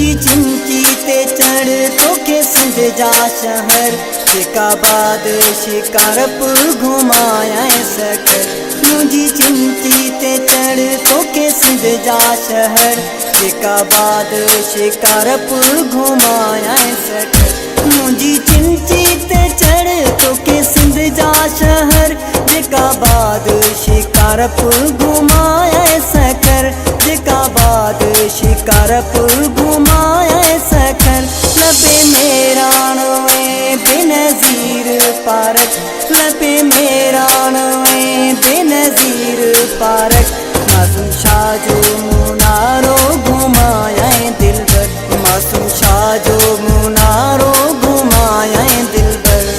मुझी चिंची ते चढ़ तोखे सिंध जा शहर जेकाबाद शिकारपुर घुमाया सकर। मुझी चिंची ते चढ़ तोखे सिंध जा शहर जेकाबाद शिकारपुर घुमाया सकर। मुझी चिंची ते चढ़ तोखे सिंध जा शहर जेकाबाद शिकारपुर घुमाया सकर जेकाबाद शिकारपुर घुमाया सकर। लबे मेरान में बेनज़ीर पारक लबे मेरान में बेनज़ीर पारक मासूम शाह जो मुनारो घुमाया दिलबर मासूम शाह जो मुनारो घुमाया दिलबर।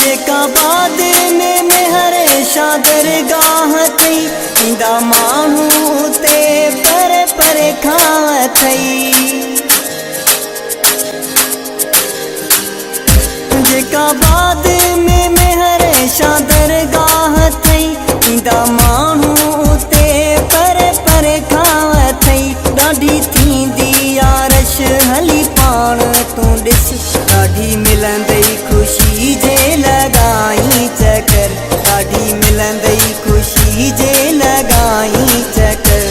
जेकाबाद में मेहर दरगाह थई इंदा माण्हू ते परे परे खां थई। जेकाबाद में मेहर दरगाह थई इंदा माण्हू ते परे परे खां थई। ॾाढी थींदी यारश हली पाण तूं ॾिस ॾाढी मिलंदई ख़ुशी जे लॻाई चकर ॾाढी मिलंदई ख़ुशी जे लॻाई चकर।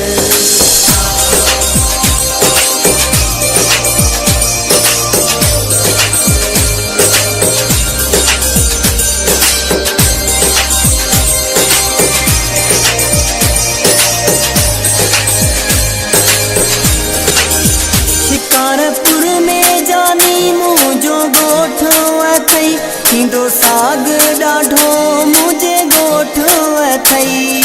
शिकारपुर में जानी मुंहिंजो ॻोठ अथई थींदो साग ॾाढो मुंहिंजे ॻोठ अथई।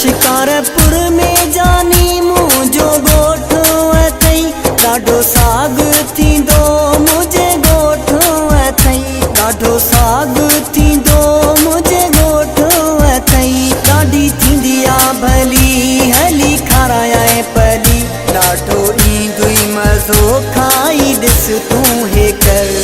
शिकारपुर में जानी मुंहिंजो ॻोठ अथई ॾाढो साग थींदो मुंहिंजे ॻोठ अथई ॾाढो साग थींदो मुंहिंजे ॻोठ अथई। ॾाढी थींदी आहे भली हली खारायां पली ॾाढो ईंदुई मज़ो खाई ॾिस तूं हे कर।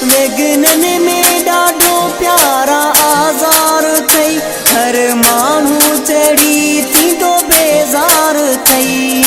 वेगनन में ॾाढो प्यारा आज़ार थई हर माण्हू चढ़ी थींदो बेज़ार थई।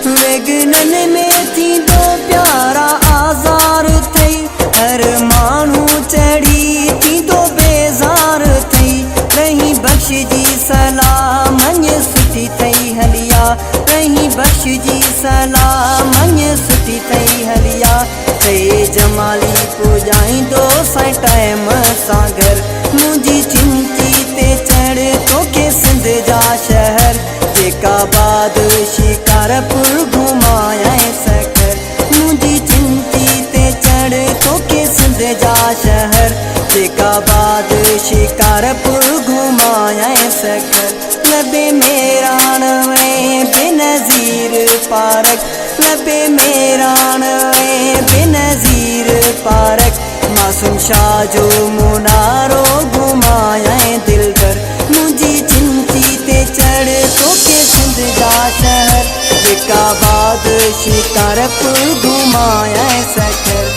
वेगनन में थींदो प्यारा आज़ार थई हर माण्हू चढ़ी थींदो बेज़ार थई। रही बख्श जी सलाह मञ सुठी थई हलिया रही बख्श जी सलाह मञ सुठी थई हलिया। ते जमाली पुॼाईंदो साईं टाइम सां घर मुंहिंजी चिंची ते चढ़ तोखे सिंध जा शहर जेकाबाद शिकारपुर घुमाया सकर। मुंहिंजी चिंची ते चढ़ तोखे सिंध जा शहर जेकाबाद शिकारपुर घुमाया सकर। लबे मेरान में बेनज़ीर पारक लबे मेरान में बेनज़ीर पारक मासूम शाह जो मुनारो घुमाया दिलबर। मुंहिंजी चिंची ते चढ़ तोखे सिंध जा शहर जेकाबाद शिकारपुर घुमाया सकर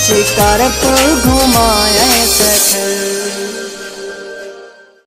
शिकारपुर घुमाया सकर।